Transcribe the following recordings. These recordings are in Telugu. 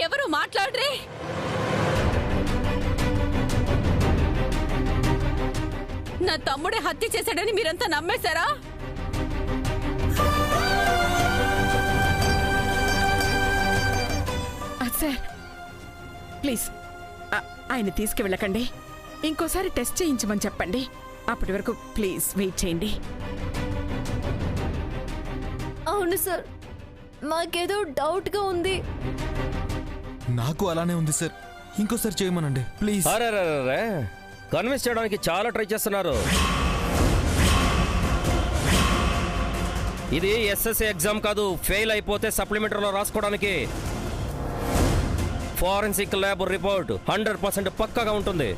ఎవరు మాట్లాడరే? నా తమ్ముడే హత్య చేశాడని మీరంతా నమ్మేశారా? సార్ ప్లీజ్ ఆయన తీసుకువెళ్ళకండి. ఇంకోసారి టెస్ట్ చేయించమని చెప్పండి. అప్పటి వరకు ప్లీజ్ వెయిట్ చేయండి. అవును సార్, మాకేదో డౌట్గా ఉంది. నాకు అలానే ఉంది సార్. ఇంకోసారి చేయమనండి ప్లీజ్. కన్విన్స్ చేయడానికి చాలా ట్రై చేస్తున్నారు. ఇది ఎస్ఎస్సి ఎగ్జామ్ కాదు, ఫెయిల్ అయిపోతే సప్లిమెంటరీలో రాసుకోవడానికి. ఫారెన్సిక్ ల్యాబ్ రిపోర్ట్ 100% పక్కాగా ఉంటుంది.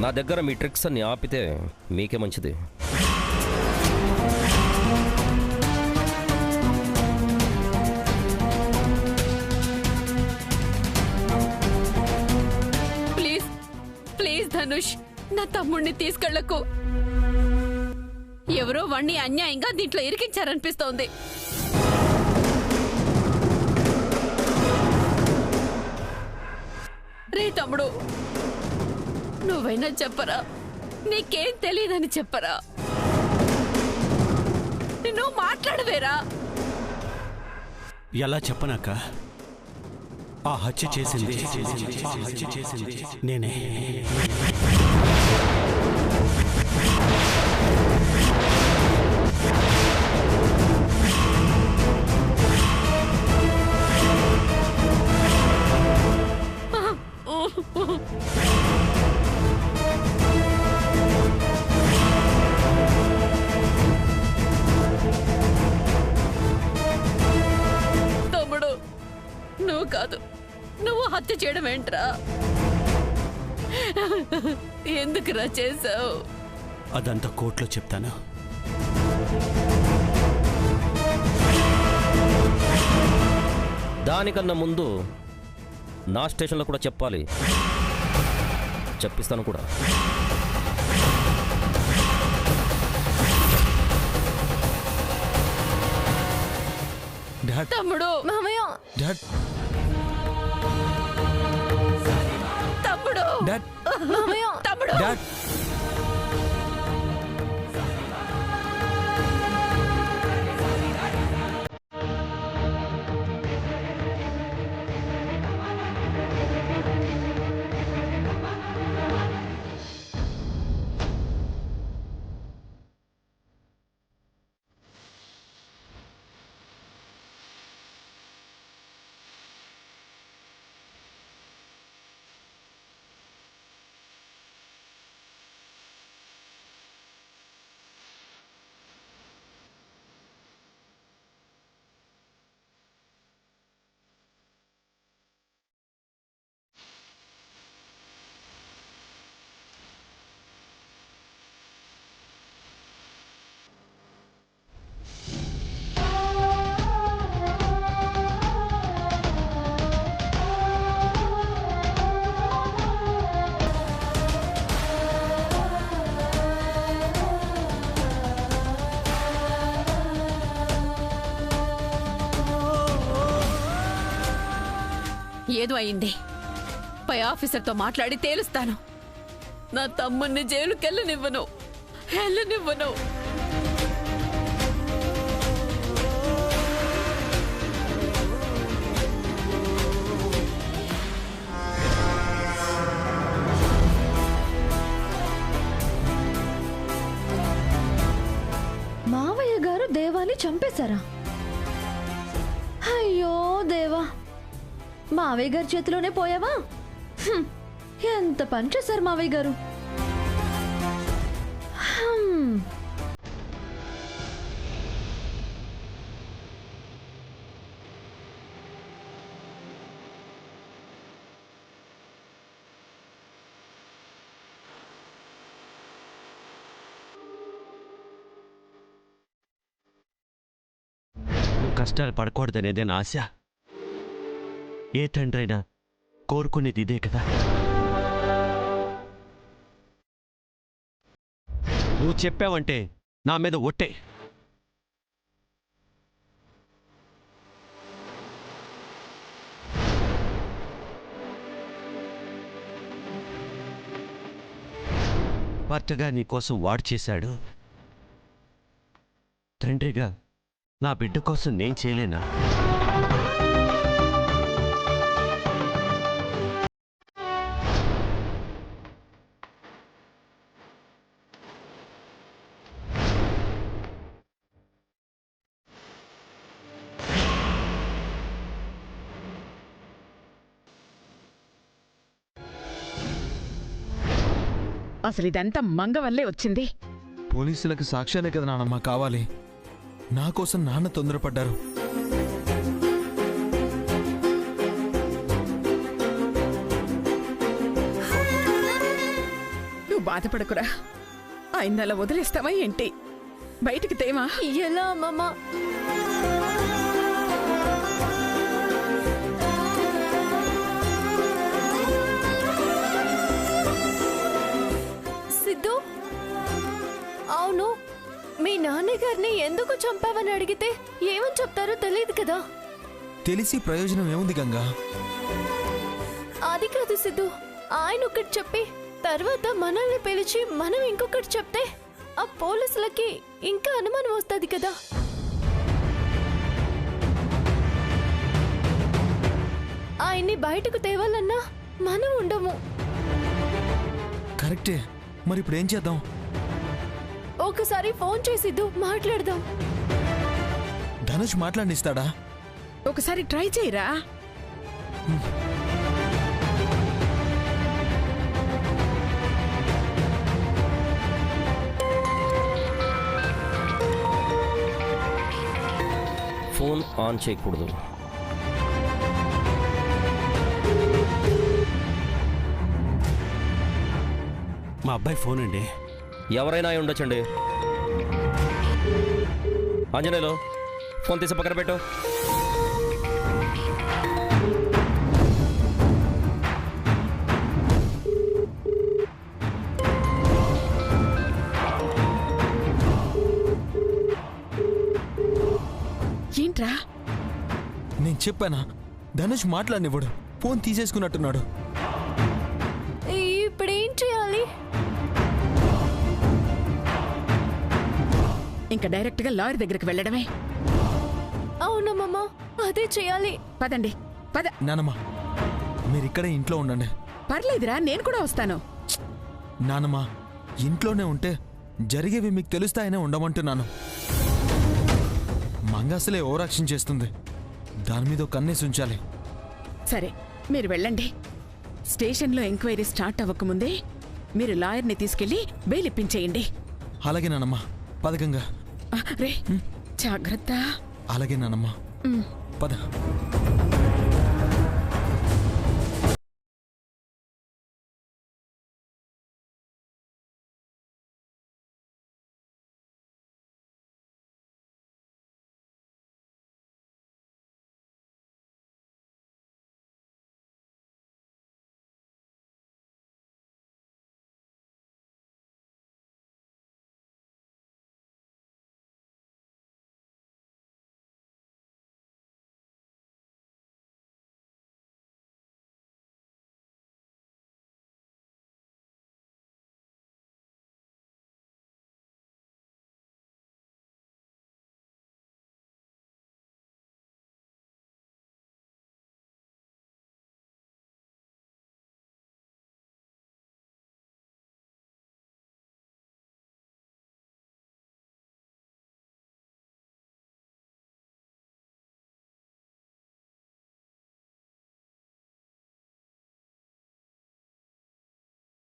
నా దగ్గర మీ ట్రిక్స్ అన్ని ఆపితే మీకే మంచిది. ప్లీజ్ ప్లీజ్ ధనుష్, నా తమ్ముడిని తీసుకెళ్లకు. ఎవరో వాణ్ణి అన్యాయంగా దీంట్లో ఇరికించారనిపిస్తోంది. రే తమ్ముడు, నువ్వైనా చెప్పరా? నీకేం తెలియదని చెప్పరా? నువ్వు మాట్లాడవేరా? ఎలా చెప్పనాక? ఆ హత్య చేసింది నేనే. తమ్ముడు, నువ్వు కాదు, నువ్వు హత్య చేయడం ఏంట్రా? ఎందుకురా చేసావు? అదంతా కోర్టులో చెప్తాను. దానికన్నా ముందు నా స్టేషన్లో కూడా చెప్పాలి. చెప్పిస్తాను కూడా. డాడ్ తమ్ముడు, మామయ్య, డాడ్ తమ్ముడు, డాడ్ మామయ్య, తమ్ముడు. డాడ్ ఏదో అయింది. పై ఆఫీసర్తో మాట్లాడి తేలుస్తాను. నా తమ్ముణ్ణి జైలుకెళ్ళనివ్వను, వెళ్ళనివ్వను. మావయ్య గారు దేవాన్ని చంపేశారా? అయ్యో దేవా, మావయ్య గారి చేతిలోనే పోయావా? ఎంత పని చేశారు మావయ్య గారు. కష్టాలు పడకూడదనేదే నా ఆశ. ఏ తండ్రి అయినా కోరుకునేది ఇదే కదా. నువ్వు చెప్పావంటే నా మీద ఒట్టే. భర్తగా నీకోసం వాడు చేశాడు, తండ్రిగా నా బిడ్డ కోసం నేను చేయలేనా? అసలు ఇదంతా మంగ వల్లే వచ్చింది. పోలీసులకు సాక్ష్యాలే కదా నానమ్మ కావాలి. నా కోసం నాన్న తొందరపడ్డారు. నువ్వు బాధపడకురా. ఆయన అలా వదిలేస్తావా ఏంటి? బయటికి తేమా? ఎలా అమ్మమ్మ? సిద్ధు, అవును, మీ నాన్నగారిని ఎందుకు చంపావని అడిగితే ఏమని చెప్తారో తెలియదు కదా. తెలిసి ప్రయోజనం ఏముంది గంగా? అది కాదు సిద్ధు, ఆయన ఒకటి చెప్పి తర్వాత మనల్ని పిలిచి మనం ఇంకొకటి చెప్తే ఆ పోలీసులకి ఇంకా అనుమానం వస్తుంది కదా. ఆయన్ని బయటకు తేవాలన్నా మనం ఉండము. కరెక్టే, మరి ఇప్పుడు ఏం చేద్దాం? ఒకసారి ఫోన్ చేసిద్దు, మాట్లాడదాం. ధనుష్ మాట్లాడిస్తాడా? ఒకసారి ట్రై చేయరా. ఫోన్ ఆన్ చేయకూడదు. మా అబ్బాయి ఫోన్ అండి. ఎవరైనా అయి ఉండొచ్చండి. ఆంజనేయులు, ఫోన్ తీసి పక్కన పెట్టు. ఏంట్రా? నేను చెప్పానా, ధనుష్ మాట్లాడినివ్వడు. ఫోన్ తీసేసుకున్నట్టున్నాడు. ఇప్పుడేం చేయాలి? ఇంకా డైరెక్ట్ గా లాయర్ దగ్గరికి వెళ్ళడమే. అవునమ్మా, అదే చేయాలి. పదండి, పద. నానమ్మ, మీరిక్కడే ఇంట్లో ఉండండి. పర్లేదురా, నేను కూడా వస్తాను. నానమ్మ, ఇంట్లోనే ఉంటే జరిగేవి మీకు తెలుస్తాయనే ఉండమంటున్నాను. మంగ అసలే ఓవరాక్షన్ చేస్తుంది. దాని మీద కన్నేసి ఉంచాలి. సరే, మీరు వెళ్ళండి. స్టేషన్లో ఎంక్వైరీ స్టార్ట్ అవ్వకముందే మీరు లాయర్ని తీసుకెళ్లి బెయిల్ ఇప్పించేయండి. అలాగే నానమ్మ, పదకంగా. రే, జాగ్రత్త. అలాగే నానమ్మ, పద.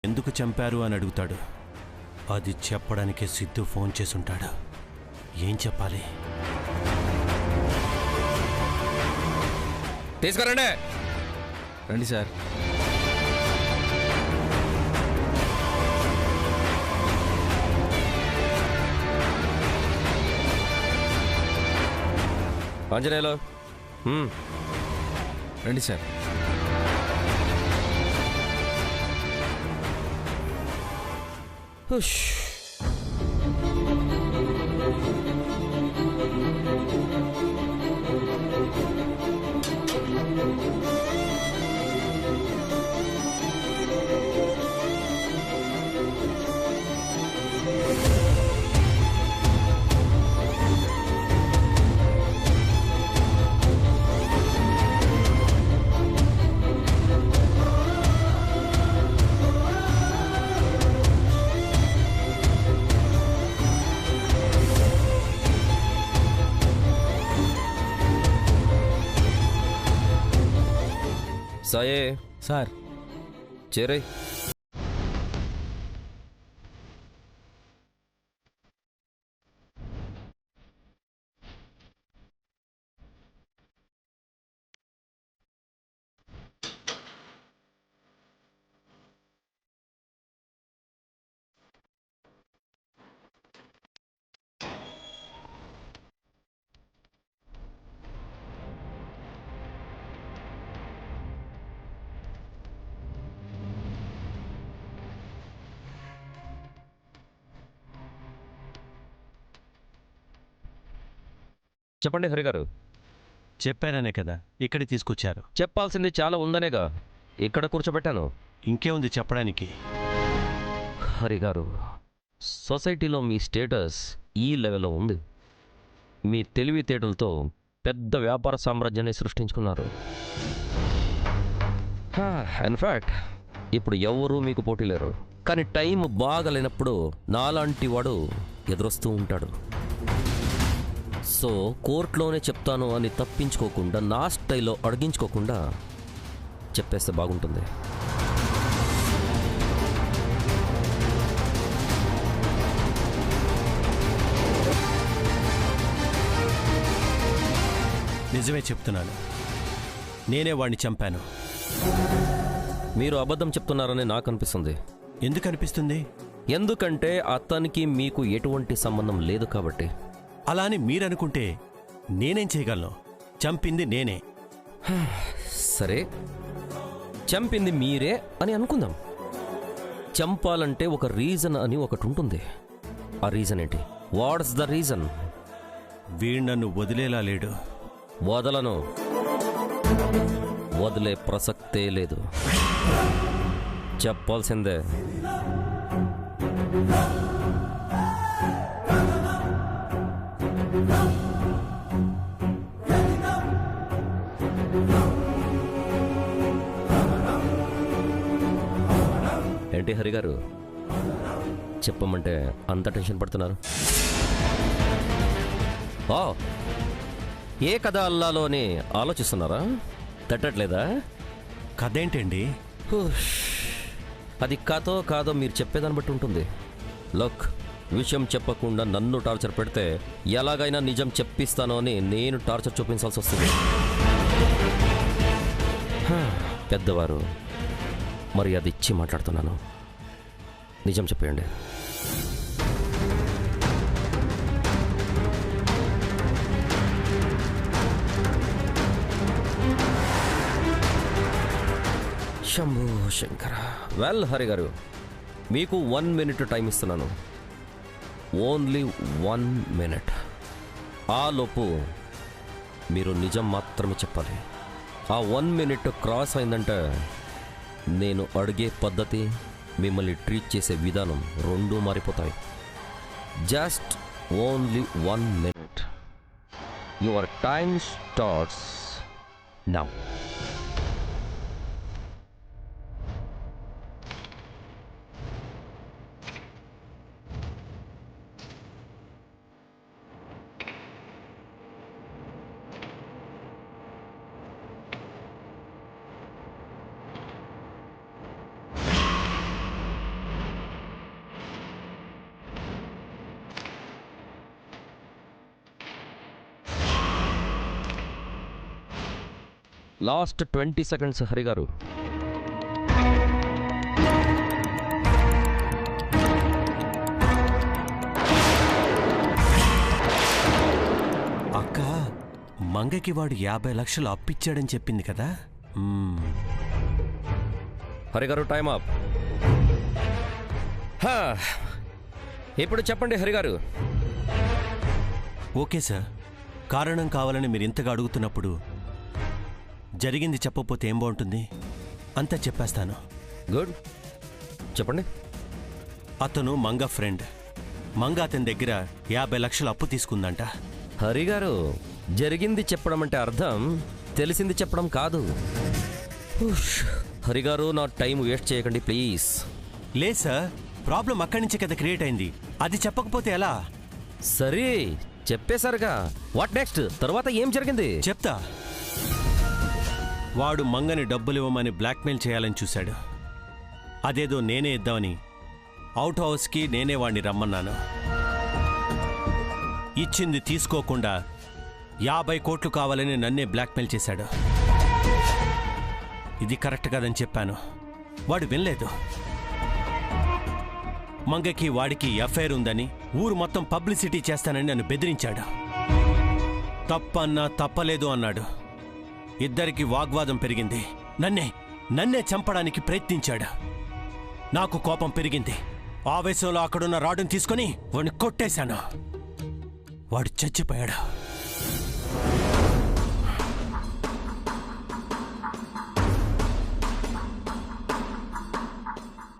ఎందుకు చంపారు అని అడుగుతాడు. అది చెప్పడానికే సిద్ధు ఫోన్ చేసుంటాడు. ఏం చెప్పాలి? తీసుకురండి. రండి సార్. ఆంజనేయులు, రండి సార్. హుష్. సాయే సార్ చేరే. చెప్పండి హరిగారు. చెప్పాననే కదా ఇక్కడికి తీసుకొచ్చారు. చెప్పాల్సింది చాలా ఉందనేగా ఇక్కడ కూర్చోబెట్టాను. ఇంకేముంది చెప్పడానికి? హరిగారు, సొసైటీలో మీ స్టేటస్ ఈ లెవెల్లో ఉంది. మీ తెలివితేటలతో పెద్ద వ్యాపార సామ్రాజ్యాన్ని సృష్టించుకున్నారు. ఇన్ఫ్యాక్ట్ ఇప్పుడు ఎవరూ మీకు పోటీ లేరు. కానీ టైం బాగలేనప్పుడు నాలాంటి వాడు ఎదురొస్తూ ఉంటాడు. సో కోర్టులోనే చెప్తాను అని తప్పించుకోకుండా, నా స్టైల్లో అడిగించుకోకుండా చెప్పేస్తే బాగుంటుంది. నిజమే చెప్తున్నాను, నేనే వాడిని చంపాను. మీరు అబద్ధం చెప్తున్నారని నాకు అనిపిస్తుంది. ఎందుకు అనిపిస్తుంది? ఎందుకంటే అతనికి మీకు ఎటువంటి సంబంధం లేదు కాబట్టి. అలా అని మీరనుకుంటే నేనేం చేయగలను? చంపింది నేనే. సరే, చంపింది మీరే అని అనుకుందాం. చంపాలంటే ఒక రీజన్ అని ఒకటి ఉంటుంది. ఆ రీజన్ ఏంటి? What's the reason? వీడు నన్ను వదిలేలా లేడు. వదలను. వదిలే ప్రసక్తే లేదు. చెప్పాల్సిందే. ఏంటి హరిగారు, చెప్పమంటే అంత టెన్షన్ పడుతున్నారు? ఏ కథ అల్లాలో అని ఆలోచిస్తున్నారా? తట్టట్లేదా? కథ ఏంటండి? అది కథో కాదో మీరు చెప్పేదాన్ని బట్టి ఉంటుంది. లోక్, విషయం చెప్పకుండా నన్ను టార్చర్ పెడితే ఎలాగైనా నిజం చెప్పిస్తానో అని నేను టార్చర్ చూపించాల్సి వస్తుంది. పెద్దవారు, మరి అది ఇచ్చి మాట్లాడుతున్నాను. నిజం చెప్పేయండి. శంభో శంకర. వెల్ హరి గారు, మీకు 1 minute టైం ఇస్తున్నాను. Only 1 minute. ఆ లోపు మీరు నిజం మాత్రమే చెప్పాలి. ఆ 1 minute క్రాస్ అయిందంటే నేను అడిగే పద్ధతి, మిమ్మల్ని ట్రీట్ చేసే విధానం రెండూ మారిపోతాయి. Just only 1 minute. Your time starts now. Last 20 seconds Hari గారు. అక్క, మంగకి వాడు 50 లక్షలు అప్పిచ్చాడని చెప్పింది కదా. హరి గారు, టైమ్ అప్. ఇప్పుడు చెప్పండి హరి గారు. ఓకే సార్, కారణం కావాలని మీరు ఇంతగా అడుగుతున్నప్పుడు జరిగింది చెప్పకపోతే ఏం బాగుంటుంది? అంతా చెప్పేస్తాను. గుడ్, చెప్పండి. అతను మంగ ఫ్రెండ్. మంగ అతని దగ్గర 50 లక్షలు అప్పు తీసుకుందంట. హరి గారు, జరిగింది చెప్పడం అంటే అర్థం తెలిసింది చెప్పడం కాదు. హరి గారు, నా టైం వేస్ట్ చేయకండి ప్లీజ్. లేదు సార్, ప్రాబ్లం అక్కడి నుంచే కదా క్రియేట్ అయింది. అది చెప్పకపోతే ఎలా? సరే చెప్పేశారుగా, వాట్ నెక్స్ట్? తర్వాత ఏం జరిగింది చెప్తా. వాడు మంగని డబ్బులివ్వమని బ్లాక్మెయిల్ చేయాలని చూశాడు. అదేదో నేనే ఇద్దామని అవుట్ హౌస్కి నేనే వాణ్ణి రమ్మన్నాను. ఇచ్చింది తీసుకోకుండా 50 కోట్లు కావాలని నన్నే బ్లాక్మెయిల్ చేశాడు. ఇది కరెక్ట్ కాదని చెప్పాను. వాడు వినలేదు. మంగకి వాడికి ఎఫ్ఐఆర్ ఉందని ఊరు మొత్తం పబ్లిసిటీ చేస్తానని నన్ను బెదిరించాడు. తప్పన్నా తప్పలేదు అన్నాడు. ఇద్దరికి వాగ్వాదం పెరిగింది. నన్నే చంపడానికి ప్రయత్నించాడు. నాకు కోపం పెరిగింది. ఆవేశంలో అక్కడున్న రాడుని తీసుకుని వాడిని కొట్టేశాను. వాడు చచ్చిపోయాడు.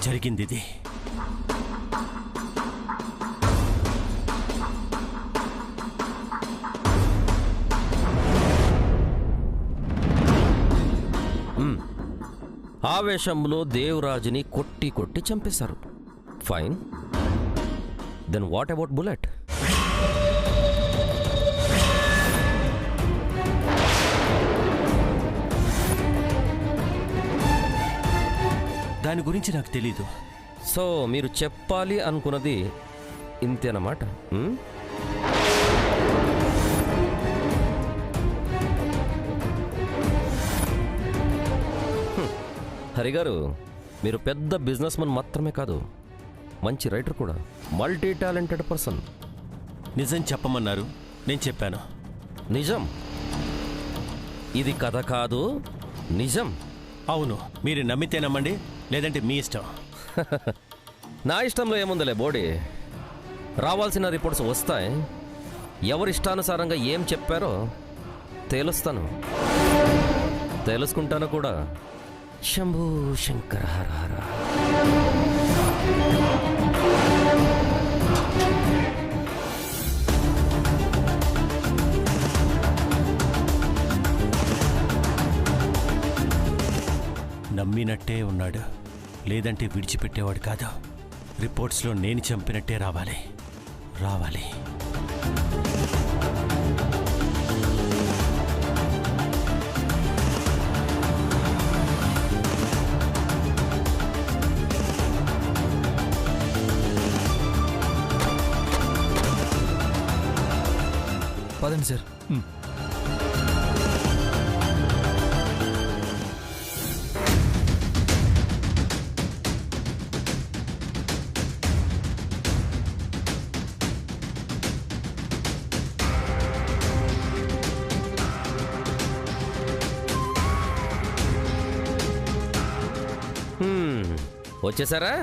జరిగింది ఇది. ఆవేశంలో దేవరాజుని కొట్టి చంపేశారు. Fine. Then what about bullet? దాని గురించి నాకు తెలీదు. సో మీరు చెప్పాలి అనుకున్నది ఇంతేనమాట. హరిగారు, మీరు పెద్ద బిజినెస్ మన్ మాత్రమే కాదు, మంచి రైటర్ కూడా, మల్టీ టాలెంటెడ్ పర్సన్. నిజం చెప్పమన్నారు, నేను చెప్పాను. నిజం. ఇది కథ కాదు, నిజం. అవును, మీరు నమ్మితే నమ్మండి, లేదంటే మీ ఇష్టం. నా ఇష్టంలో ఏముందిలే బోడీ. రావాల్సిన రిపోర్ట్స్ వస్తాయి. ఎవరిష్టానుసారంగా ఏం చెప్పారో తెలుస్తాను, తెలుసుకుంటాను కూడా. శంభూ శంకర హర హర. నమ్మినట్టే ఉన్నాడు, లేదంటే విడిచిపెట్టేవాడు కాదు. రిపోర్ట్స్లో నేను చంపినట్టే రావాలి. పదండి సార్. వచ్చేసారా?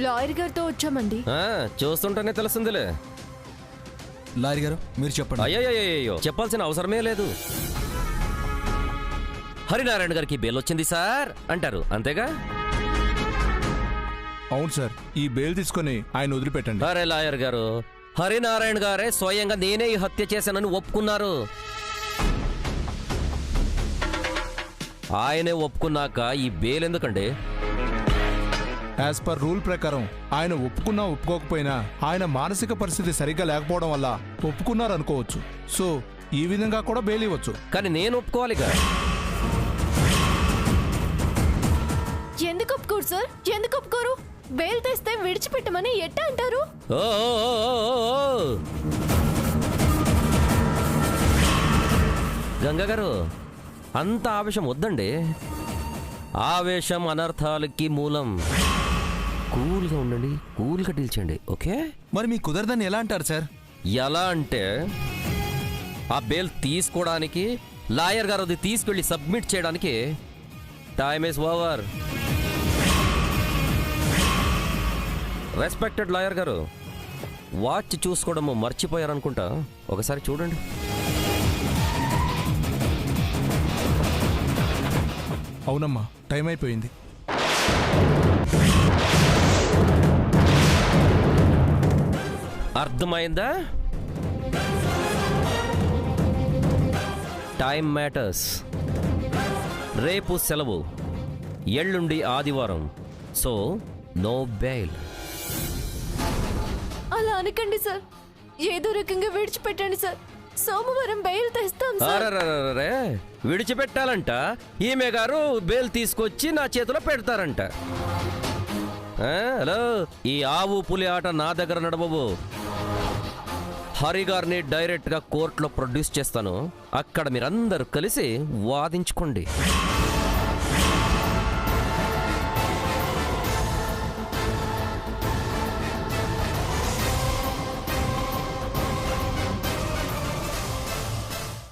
లాయర్ గారితో వచ్చామండి. చూస్తుంటేనే తెలుస్తుందిలే. లాయర్ గారు మీరు చెప్పండి. అయ్యో చెప్పాల్సిన అవసరమే లేదు. హరినారాయణ గారికి బెయిల్ వచ్చింది సార్ అంటారు, అంతేగా? అవును సార్, ఈ బెయిల్ తీసుకొని ఆయన వదిలిపెట్టండి. అరే లాయర్ గారు, హరినారాయణ గారే స్వయంగా నేనే ఈ హత్య చేశానని ఒప్పుకున్నారు. ఆయనే ఒప్పుకున్నాక ఈ బెయిల్ ఎందుకండి? యాజ్ పర్ రూల్ ప్రకారం ఆయన ఒప్పుకున్నా ఒప్పుకోకపోయినా ఆయన మానసిక పరిస్థితి సరిగ్గా లేకపోవడం వల్ల ఒప్పుకున్నారనుకోవచ్చు. సో ఈ విధంగా కూడా బెయిల్ ఇవ్వచ్చు. కానీ నేను ఒప్పుకోవాలిగా. ఎందుకు ఒప్పుకోరు సార్? ఎందుకు ఒప్పుకోరు? బెయిల్ తెస్తే విడిచిపెట్టమని ఎట్టా అంటారు? గంగా గారు, అంత ఆవేశం వద్దండి. ఆవేశం అనర్థాలకి మూలం. కూల్గా ఉండండి, కూల్గా డీల్ చేయండి, ఓకే? మరి మీ కుదరదని ఎలా అంటారు సార్? ఎలా అంటే ఆ బెయిల్ తీసుకోవడానికి, లాయర్ గారు అది తీసుకెళ్ళి సబ్మిట్ చేయడానికి time is over. Respected lawyer గారు, వాచ్ చూసుకోవడం మర్చిపోయారనుకుంటా, ఒకసారి చూడండి. అవునమ్మా, టైం అయిపోయింది. అర్థమైందా? Time matters. రేపు సెలవు, ఎల్లుండి ఆదివారం. So no bail. అలా అనకండి సార్, ఏదో రకంగా విడిచిపెట్టండి సార్. సోమవారం బెయిల్ తెస్తాం సార్. అరరరరే విడిచిపెట్టాలంట. ఈమె గారు బెయిల్ తీసుకొచ్చి నా చేతిలో పెడతారంట. హలో, ఈ ఆవు పులి ఆట నా దగ్గర నడవవు. హరి గారిని డైరెక్ట్ గా కోర్టులో ప్రొడ్యూస్ చేస్తాను. అక్కడ మీరందరూ కలిసి వాదించుకోండి.